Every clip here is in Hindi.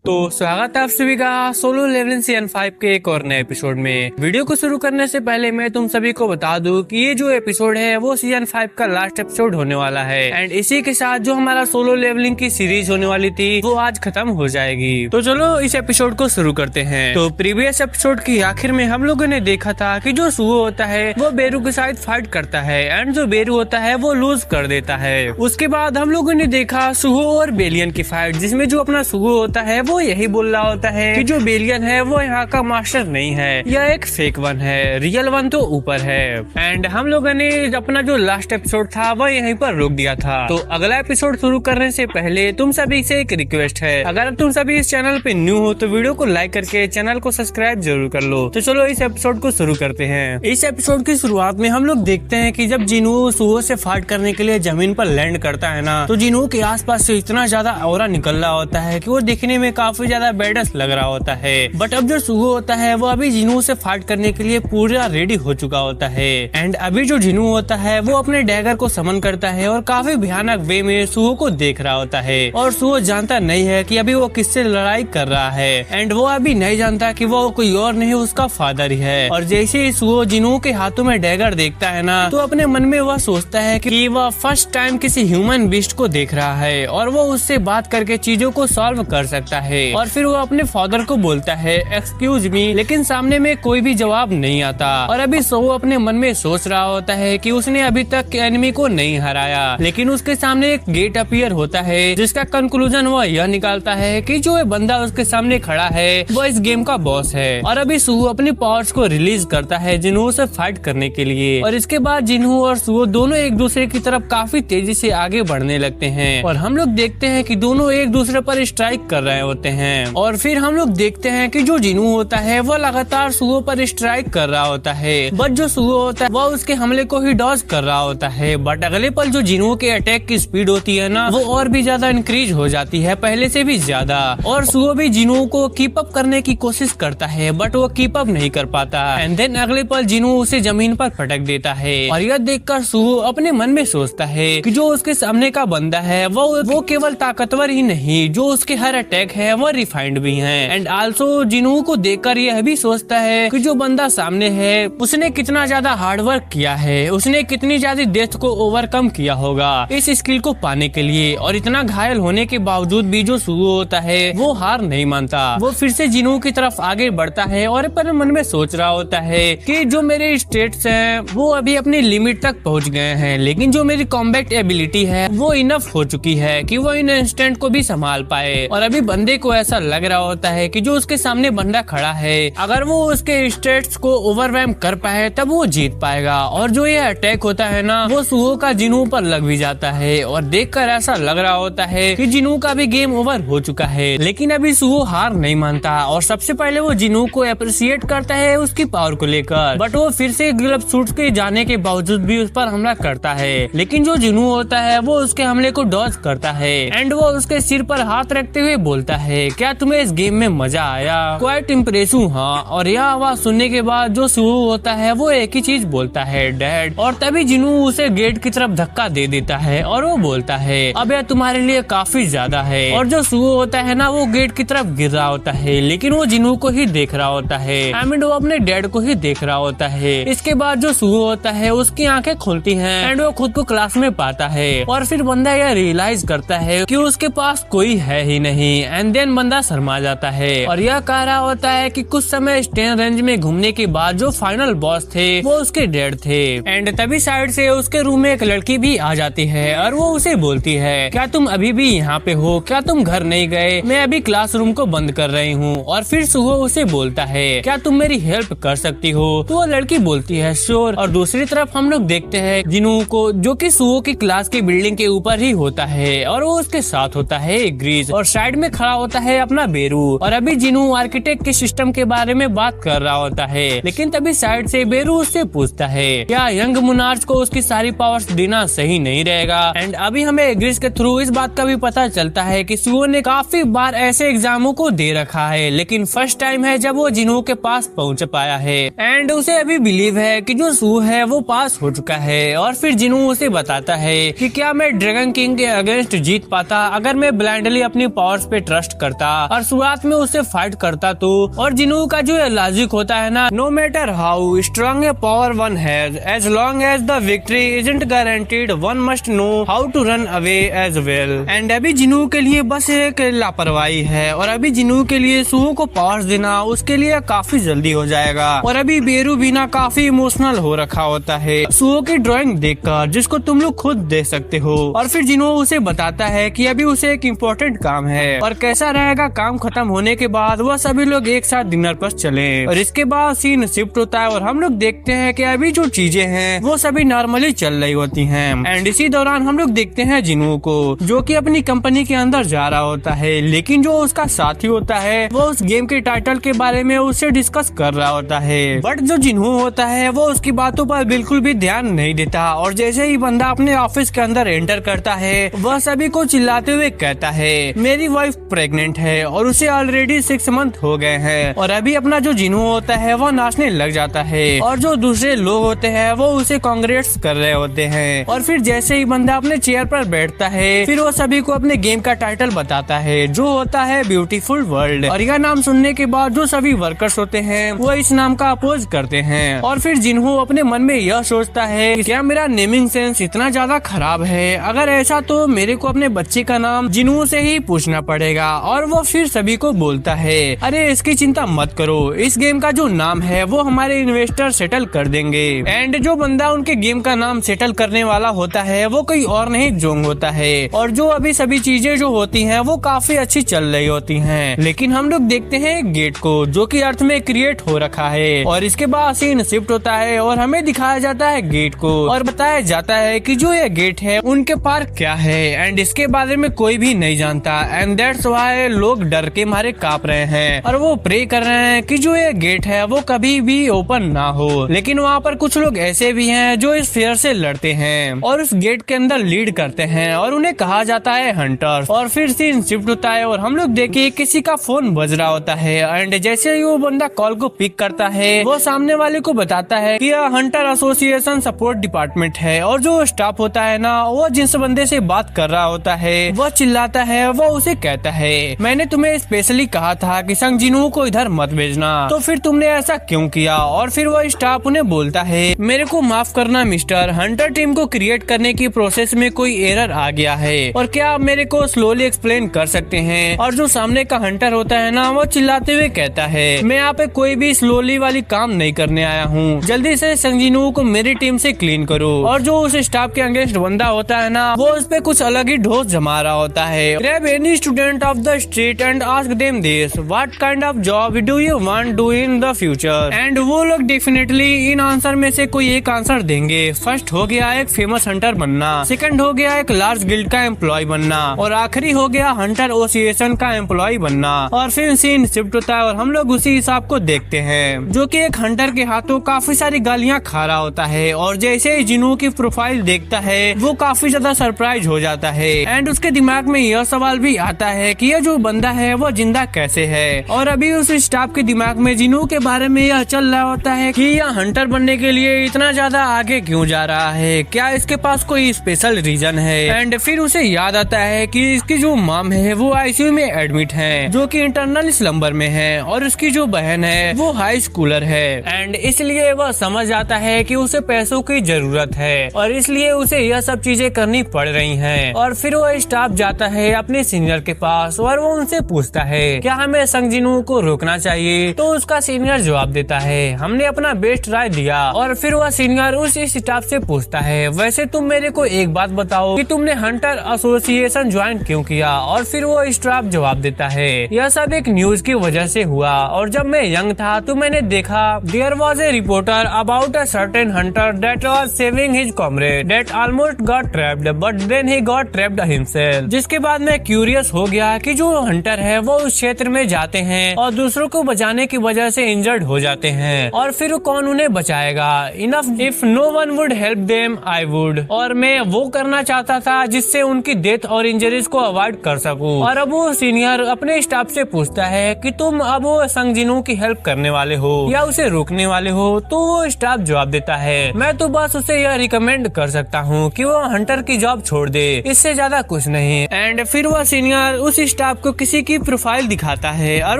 तो स्वागत है आप सभी का सोलो लेवलिंग सीजन 5 के एक और नए एपिसोड में। वीडियो को शुरू करने से पहले मैं तुम सभी को बता दूं कि ये जो एपिसोड है वो सीजन 5 का लास्ट एपिसोड होने वाला है एंड इसी के साथ जो हमारा सोलो लेवलिंग की सीरीज होने वाली थी वो आज खत्म हो जाएगी। तो चलो इस एपिसोड को शुरू करते हैं। तो प्रीवियस एपिसोड की आखिर में हम लोगों ने देखा था कि जो सुहो होता है वो बेरू के साथ फाइट करता है एंड जो बेरू होता है वो लूज कर देता है। उसके बाद हम लोगों ने देखा सुहो और बेलियन की फाइट, जिसमें जो अपना सुहो होता है वो यही बोल रहा होता है कि जो बेलियन है वो यहाँ का मास्टर नहीं है, यह एक फेक वन है, रियल वन तो ऊपर है। एंड हम लोगों ने अपना जो लास्ट एपिसोड था वो यहीं पर रोक दिया था। तो अगला एपिसोड शुरू करने से पहले तुम सभी से एक रिक्वेस्ट है, अगर तुम सभी इस चैनल पे न्यू हो तो वीडियो को लाइक करके चैनल को सब्सक्राइब जरूर कर लो। तो चलो इस एपिसोड को शुरू करते हैं। इस एपिसोड की शुरुआत में हम लोग देखते हैं कि जब जिनू सुहो से फाइट करने के लिए जमीन पर लैंड करता है ना, तो जिनू के आसपास से इतना ज्यादा ऑरा निकल रहा होता है कि वो दिखने में काफी ज्यादा बेडस लग रहा होता है। बट अब जो सुहो होता है वो अभी जिनू से फाइट करने के लिए पूरा रेडी हो चुका होता है एंड अभी जो जिनू होता है वो अपने डैगर को समन करता है और काफी भयानक वे में सुहो को देख रहा होता है। और सुहो जानता नहीं है कि अभी वो किससे लड़ाई कर रहा है एंड वो अभी नहीं जानता कि वो कोई और नहीं उसका फादर ही है। और जैसे ही सुहो जिनू के हाथों में डैगर देखता है ना, तो अपने मन में वह सोचता है कि वह फर्स्ट टाइम किसी ह्यूमन बीस्ट को देख रहा है और वो उससे बात करके चीजों को सॉल्व कर सकता है। और फिर वो अपने फादर को बोलता है एक्सक्यूज मी, लेकिन सामने में कोई भी जवाब नहीं आता। और अभी सुहो अपने मन में सोच रहा होता है कि उसने अभी तक एनिमी को नहीं हराया, लेकिन उसके सामने एक गेट अपीयर होता है जिसका कंक्लूजन वो यह निकालता है कि जो ये बंदा उसके सामने खड़ा है वो इस गेम का बॉस है। और अभी सुहो अपनी पावर्स को रिलीज करता है जिन्हू से फाइट करने के लिए। और इसके बाद जिन्हू और सुहो दोनों एक दूसरे की तरफ काफी तेजी से आगे बढ़ने लगते हैं और हम लोग देखते हैं कि दोनों एक दूसरे पर स्ट्राइक कर रहे होते हैं। और फिर हम लोग देखते हैं कि जो जिनू होता है वो लगातार सुहो पर स्ट्राइक कर रहा होता है, बट जो सुहो होता है वो उसके हमले को ही डॉज कर रहा होता है। बट अगले पल जो जिनू के अटैक की स्पीड होती है ना, वो और भी ज्यादा इंक्रीज हो जाती है, पहले से भी ज्यादा। और सुहो भी जिनू को कीप अप करने की कोशिश करता है बट वो कीप अप नहीं कर पाता एंड देन अगले पल जिनू उसे जमीन पर पटक देता है। और यह देखकर सुहो अपने मन में सोचता है कि जो उसके सामने का बंदा है वो केवल ताकतवर ही नहीं, जो उसके हर अटैक है वो रिफाइंड भी है। एंड आल्सो जिनू को देखकर यह भी सोचता है कि जो बंदा सामने है उसने कितना ज्यादा हार्ड वर्क किया है, उसने कितनी ज्यादा डेथ को ओवरकम किया होगा इस स्किल को पाने के लिए। और इतना घायल होने के बावजूद भी जो सुहो होता है वो हार नहीं मानता, वो फिर से जिनू की तरफ आगे बढ़ता है और अपने मन में सोच रहा होता है कि जो मेरे स्टेट्स हैं वो अभी अपनी लिमिट तक पहुंच गए हैं, लेकिन जो मेरी कॉम्बैट एबिलिटी है वो इनफ हो चुकी है कि वो इन इंस्टेंट को भी संभाल पाए। और अभी बंदे को ऐसा लग रहा होता है कि जो उसके सामने बंदा खड़ा है अगर वो उसके स्टेट्स को ओवरवेम कर पाए तब वो जीत पाएगा। और जो ये अटैक होता है ना, वो सुहो का जिनू पर लग भी जाता है और देखकर ऐसा लग रहा होता है कि जिनू का भी गेम ओवर हो चुका है। लेकिन अभी सुहो हार नहीं मानता और सबसे पहले वो जिनू को अप्रिशिएट करता है उसकी पावर को लेकर, बट वो फिर से ग्लव सूट के जाने के बावजूद भी उस पर हमला करता है। लेकिन जो जिनू होता है वो उसके हमले को डॉज करता है एंड वो उसके सिर पर हाथ रखते हुए बोलता है क्या तुम्हें इस गेम में मजा आया? क्वाइट इम्प्रेसिव हाँ। और यह आवाज सुनने के बाद जो सुहो होता है वो एक ही चीज बोलता है डैड। और तभी जिनू उसे गेट की तरफ धक्का दे देता है और वो बोलता है अब यह तुम्हारे लिए काफी ज्यादा है। और जो सुहो होता है ना वो गेट की तरफ गिर रहा होता है, लेकिन वो जिनू को ही देख रहा होता है, आई मीन वो अपने डैड को ही देख रहा होता है। इसके बाद जो सुहो होता है उसकी आंखें खुलती हैं एंड वो खुद को क्लास में पाता है और फिर बंदा यह रियलाइज करता है कि उसके पास कोई है ही नहीं एंड देन बंदा शर्मा जाता है और यह कह रहा होता है कि कुछ समय स्टेन रेंज में घूमने के बाद जो फाइनल बॉस थे वो उसके डैड थे। एंड तभी साइड से उसके रूम में एक लड़की भी आ जाती है और वो उसे बोलती है क्या तुम अभी भी यहाँ पे हो, क्या तुम घर नहीं गए? मैं अभी क्लासरूम को बंद कर रही हूँ। और फिर सुहो उसे बोलता है क्या तुम मेरी हेल्प कर सकती हो? तो वो लड़की बोलती है श्योर। और दूसरी तरफ हम लोग देखते हैं जिनू को, जो कि सुहो की क्लास की बिल्डिंग के ऊपर ही होता है और वो उसके साथ होता है ग्रीस और साइड में खड़ा होता है अपना बेरू। और अभी जिनू आर्किटेक्ट के सिस्टम के बारे में बात कर रहा होता है, लेकिन तभी साइड से बेरू उससे पूछता है क्या यंग मुनार्च को उसकी सारी पावर्स देना सही नहीं रहेगा? एंड अभी हमें ग्रीस के थ्रू इस बात का भी पता चलता है कि सुहो ने काफी बार ऐसे एग्जामों को दे रखा है, लेकिन फर्स्ट टाइम है जब वो जिनू के पास पहुंच पाया है एंड उसे अभी बिलीव है कि जो सुहो है वो पास हो चुका है। और फिर जिनू उसे बताता है कि क्या मैं ड्रैगन किंग के अगेंस्ट जीत पाता अगर मैं ब्लाइंडली अपनी पावर्स पे ट्रस्ट ट्रस्ट करता और शुरुआत में उससे फाइट करता तो। और जिनू का जो लॉजिक होता है ना, no matter how strong a power one has, as long as the victory isn't guaranteed, one must know how to run away as well. And अभी जिनू के लिए बस एक लापरवाही है और अभी जिनू के लिए सुहो को पावर्स देना उसके लिए काफी जल्दी हो जाएगा। और अभी बेरू भी ना काफी इमोशनल हो रखा होता है सुहो की ड्राइंग देखकर, जिसको तुम लोग खुद देख सकते हो। और फिर जिनू उसे बताता है कि अभी उसे एक इम्पोर्टेंट काम है और कैसा रहेगा काम खत्म होने के बाद वह सभी लोग एक साथ डिनर पर चले। और इसके बाद सीन शिफ्ट होता है और हम लोग देखते हैं कि अभी जो चीजें हैं वो सभी नॉर्मली चल रही होती हैं। एंड इसी दौरान हम लोग देखते हैं जिनू को जो कि अपनी कंपनी के अंदर जा रहा होता है, लेकिन जो उसका साथी होता है वो उस गेम के टाइटल के बारे में उससे डिस्कस कर रहा होता है। बट जो जिनू होता है वो उसकी बातों पर बिल्कुल भी ध्यान नहीं देता और जैसे ही बंदा अपने ऑफिस के अंदर एंटर करता है वह सभी को चिल्लाते हुए कहता है मेरी वाइफ प्रेग्नेंट है और उसे ऑलरेडी 6 मंथ हो गए हैं। और अभी अपना जो जिनू होता है वो नाचने लग जाता है और जो दूसरे लोग होते हैं वो उसे कांग्रेट्स कर रहे होते हैं। और फिर जैसे ही बंदा अपने चेयर पर बैठता है फिर वो सभी को अपने गेम का टाइटल बताता है जो होता है ब्यूटीफुल वर्ल्ड। और यह नाम सुनने के बाद जो सभी वर्कर्स होते हैं वो इस नाम का अपोज करते हैं। और फिर जिनू अपने मन में यह सोचता है क्या मेरा नेमिंग सेंस इतना ज्यादा खराब है, अगर ऐसा तो मेरे को अपने बच्चे का नाम जिनू से ही पूछना पड़ेगा। और वो फिर सभी को बोलता है अरे इसकी चिंता मत करो, इस गेम का जो नाम है वो हमारे इन्वेस्टर सेटल कर देंगे। एंड जो बंदा उनके गेम का नाम सेटल करने वाला होता है वो कोई और नहीं जोंग होता है। और जो अभी सभी चीजें जो होती हैं वो काफी अच्छी चल रही होती हैं, लेकिन हम लोग देखते हैं एक गेट को जो कि अर्थ में क्रिएट हो रखा है। और इसके बाद सीन शिफ्ट होता है और हमें दिखाया जाता है गेट को और बताया जाता है कि जो ये गेट है उनके पार क्या है एंड इसके बारे में कोई भी नहीं जानता। एंड दैट्स व्हाई लोग डर के मारे कांप रहे हैं और वो प्रे कर रहे हैं कि जो ये गेट है वो कभी भी ओपन ना हो। लेकिन वहाँ पर कुछ लोग ऐसे भी हैं जो इस फेयर से लड़ते हैं और उस गेट के अंदर लीड करते हैं और उन्हें कहा जाता है हंटर्स। और फिर सीन शिफ्ट होता है और हम लोग देखिए किसी का फोन बज रहा होता है एंड जैसे ही वो बंदा कॉल को पिक करता है वो सामने वाले को बताता है कि यह हंटर एसोसिएशन सपोर्ट डिपार्टमेंट है। और जो स्टाफ होता है ना वो जिस बंदे से बात कर रहा होता है वो चिल्लाता है, वो उसे कहता है मैंने तुम्हें स्पेशली कहा था कि संग जिनू को इधर मत भेजना, तो फिर तुमने ऐसा क्यों किया। और फिर वो स्टाफ उन्हें बोलता है मेरे को माफ करना मिस्टर, हंटर टीम को क्रिएट करने की प्रोसेस में कोई एरर आ गया है और क्या आप मेरे को स्लोली एक्सप्लेन कर सकते हैं। और जो सामने का हंटर होता है ना वो चिल्लाते हुए कहता है मैं यहाँ पे कोई भी स्लोली वाली काम नहीं करने आया हूँ, जल्दी से संजीनू को मेरी टीम से क्लीन करो। और जो उस स्टाफ के अगेंस्ट बंदा होता है ना वो उस पे कुछ अलग ही ढोस जमा रहा होता है। Grab any student of the street and ask them this, what kind of job do you want do in the future. And वो लोग डेफिनेटली इन आंसर में से कोई एक आंसर देंगे। फर्स्ट हो गया एक फेमस हंटर बनना, सेकंड हो गया एक लार्ज गिल्ड का एम्प्लॉय बनना और आखिरी हो गया हंटर एसोसिएशन का एम्प्लॉय बनना। और फिर सीन शिफ्ट होता है और हम लोग उसी हिसाब को देखते हैं जो कि एक हंटर के हाथों काफी सारी गालियां खा रहा होता है। और जैसे ही जिनू की प्रोफाइल देखता है वो काफी ज्यादा सरप्राइज हो जाता है एंड उसके दिमाग में यह सवाल भी आता है कि यह जो बंदा है वो जिंदा कैसे है। और अभी उस स्टाफ के दिमाग में जिनू के बारे में यह चल रहा होता है कि यह हंटर बनने के लिए इतना ज्यादा आगे क्यों जा रहा है, क्या इसके पास कोई स्पेशल रीजन है। एंड फिर उसे याद आता है कि इसकी जो मॉम है वो आईसीयू में एडमिट है जो कि इंटरनल स्लम्बर में है और उसकी जो बहन है वो हाई स्कूलर है। एंड इसलिए वह समझ आता है कि उसे पैसों की जरूरत है और इसलिए उसे यह सब चीजें करनी पड़ रही हैं। और फिर वो स्टाफ जाता है अपने सीनियर के पास और वो उनसे पूछता है क्या हमें संजीनू को रोकना चाहिए। तो उसका सीनियर जवाब देता है हमने अपना बेस्ट राय दिया। और फिर वह सीनियर उस स्टाफ से पूछता है वैसे तुम मेरे को एक बात बताओ कि तुमने हंटर एसोसिएशन ज्वाइन क्यों किया। और फिर वो स्टाफ जवाब देता है यह सब एक न्यूज की वजह से हुआ और जब मैं यंग था तो मैंने देखा there was a reporter about a certain hunter that was saving his comrade that almost got trapped but then he got trapped himself. जिसके बाद मैं क्यूरियस हो गया कि जो हंटर है वो उस क्षेत्र में जाते हैं और दूसरों को बचाने की वजह से इंजर्ड हो जाते हैं और फिर कौन उन्हें बचाएगा। Enough if no one would help them I would. और मैं वो करना चाहता था जिससे उनकी डेथ और इंजरीज को अवॉइड कर सकूं। और अब वो सीनियर अपने स्टाफ से पूछता है कि तुम अब वो संजीनू की हेल्प करने वाले हो या उसे रोकने वाले हो। तो वो स्टाफ जवाब देता है मैं तो बस उसे यह रिकमेंड कर सकता हूँ कि वो हंटर की जॉब छोड़ दे, इससे ज्यादा कुछ नहीं। एंड फिर वह सीनियर उस आपको किसी की प्रोफाइल दिखाता है और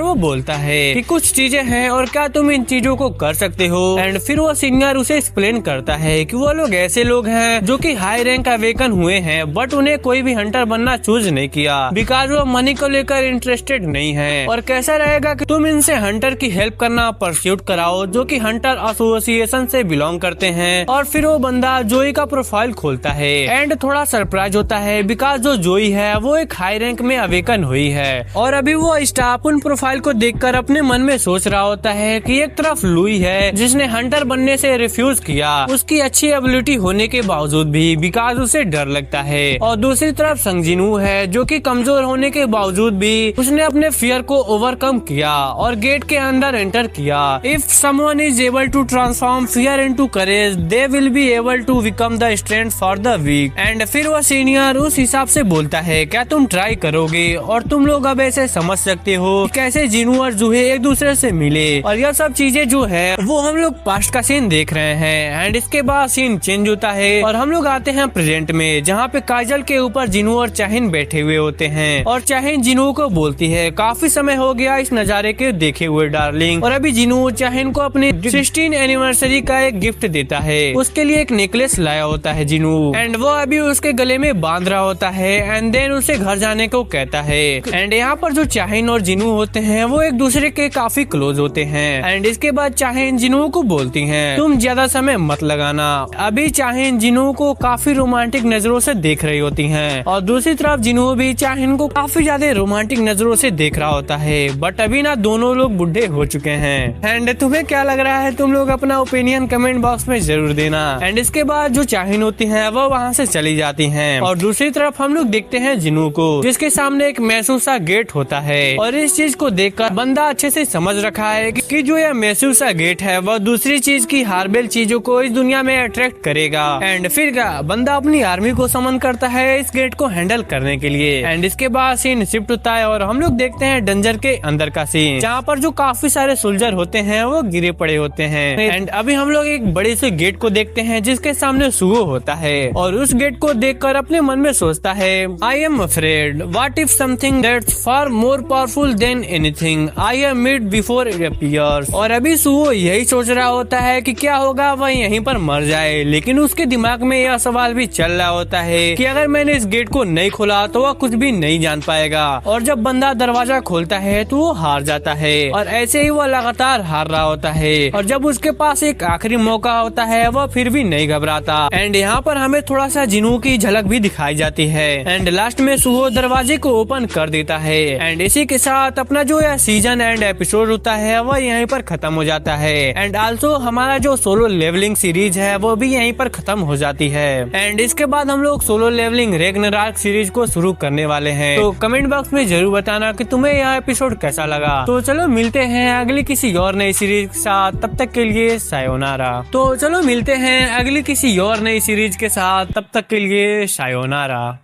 वो बोलता है कि कुछ चीजें हैं और क्या तुम इन चीजों को कर सकते हो। एंड फिर वो सीनियर उसे एक्सप्लेन करता है कि वो लोग ऐसे लोग हैं जो कि हाई रैंक अवेकन हुए हैं, बट उन्हें कोई भी हंटर बनना चूज नहीं किया बिकॉज वो मनी को लेकर इंटरेस्टेड नहीं है। और कैसा रहेगा कि तुम इनसे हंटर की हेल्प करना परस्यूट कराओ जो कि हंटर एसोसिएशन से बिलोंग करते हैं। और फिर वो बंदा जोई का प्रोफाइल खोलता है एंड थोड़ा सरप्राइज होता है बिकॉज जो जोई है वो एक हाई रैंक में अवेकन हुई है। और अभी वो स्टाफ उन प्रोफाइल को देखकर अपने मन में सोच रहा होता है कि एक तरफ लुई है जिसने हंटर बनने से रिफ्यूज किया उसकी अच्छी एबिलिटी होने के बावजूद भी बिकॉज उसे डर लगता है, और दूसरी तरफ संगजिनू है जो कि कमजोर होने के बावजूद भी उसने अपने फियर को ओवरकम किया और गेट के अंदर एंटर किया। If someone is able to transform fear into courage they will be able to become the strength for the weak. And फिर वो सीनियर उस हिसाब से बोलता है क्या तुम ट्राई करोगे और तुम लोग अब ऐसे समझ सकते हो कैसे जिनू और जूहे एक दूसरे से मिले। और यह सब चीजें जो है वो हम लोग पास्ट का सीन देख रहे हैं। एंड इसके बाद सीन चेंज होता है और हम लोग आते हैं प्रेजेंट में जहाँ पे काजल के ऊपर जिनू और चाहिन बैठे हुए होते हैं। और चाहिन जिनू को बोलती है काफी समय हो गया इस नजारे के देखे हुए डार्लिंग। और अभी जिनू चाहिन को अपनी 16 एनिवर्सरी का एक गिफ्ट देता है, उसके लिए एक नेकलेस लाया होता है जिनू। एंड वो अभी उसके गले में बांध रहा होता है एंड देन उसे घर जाने को कहता है। एंड यहाँ पर जो चाहिन और जिनू होते हैं वो एक दूसरे के काफी क्लोज होते हैं। एंड इसके बाद चाहिन जिनू को बोलती हैं तुम ज्यादा समय मत लगाना। अभी चाहिन जिनू को काफी रोमांटिक नजरों से देख रही होती हैं और दूसरी तरफ जिनू भी चाहिन को काफी ज्यादा रोमांटिक नजरों से देख रहा होता है। बट अभी ना दोनों लोग बुढ़े हो चुके हैं। एंड तुम्हें क्या लग रहा है तुम लोग अपना ओपिनियन कमेंट बॉक्स में जरूर देना। एंड इसके बाद जो चाहिन होती है वो वहाँ से चली जाती है और दूसरी तरफ हम लोग देखते हैं जिनू को जिसके सामने एक मैसूर सा गेट होता है। और इस चीज को देखकर बंदा अच्छे से समझ रखा है कि जो यह मैसूर सा गेट है वह दूसरी चीज की हार्बेल चीजों को इस दुनिया में अट्रैक्ट करेगा। एंड फिर क्या बंदा अपनी आर्मी को समन करता है इस गेट को हैंडल करने के लिए। एंड इसके बाद सीन शिफ्ट होता है और हम लोग देखते हैं डंजर के अंदर का सीन जहाँ पर जो काफी सारे सोल्जर होते हैं वो गिरे पड़े होते हैं। एंड अभी हम लोग एक बड़े से गेट को देखते हैं जिसके सामने सुगो होता है और उस गेट को देखकर अपने मन में सोचता है I am afraid what if something that's far more powerful than anything I am meet before it appears. और अभी सुगो यही सोच रहा होता है कि क्या होगा वह यहीं पर मर जाए, लेकिन उसके दिमाग में यह सवाल भी चल रहा होता है कि अगर मैंने इस गेट को नहीं खोला तो वह कुछ भी नहीं जान पाएगा। और जब बंदा दरवाजा खोलता है तो वो हार जाता है और ऐसे ही वह लगातार हार रहा होता है। और जब उसके पास एक आखिरी मौका होता है वह फिर भी नहीं घबराता। एंड यहाँ पर हमें थोड़ा सा जिनू की झलक भी दिखाई जाती है। एंड लास्ट में सुगो दरवाजे को ओपन कर देता है। एंड इसी के साथ अपना जो यह सीजन एंड एपिसोड होता है वह यहीं पर खत्म हो जाता है। एंड आल्सो हमारा जो सोलो लेवलिंग सीरीज है वो भी यहीं पर खत्म हो जाती है। एंड इसके बाद हम लोग सोलो लेवलिंग रैग्नारॉक सीरीज को शुरू करने वाले हैं। तो कमेंट बॉक्स में जरूर बताना कि तुम्हें यह एपिसोड कैसा लगा। तो चलो मिलते हैं अगली किसी और नई सीरीज के साथ, तब तक के लिए सायोनारा। तो चलो मिलते हैं अगली किसी और नई सीरीज के साथ, तब तक के लिए सायोनारा।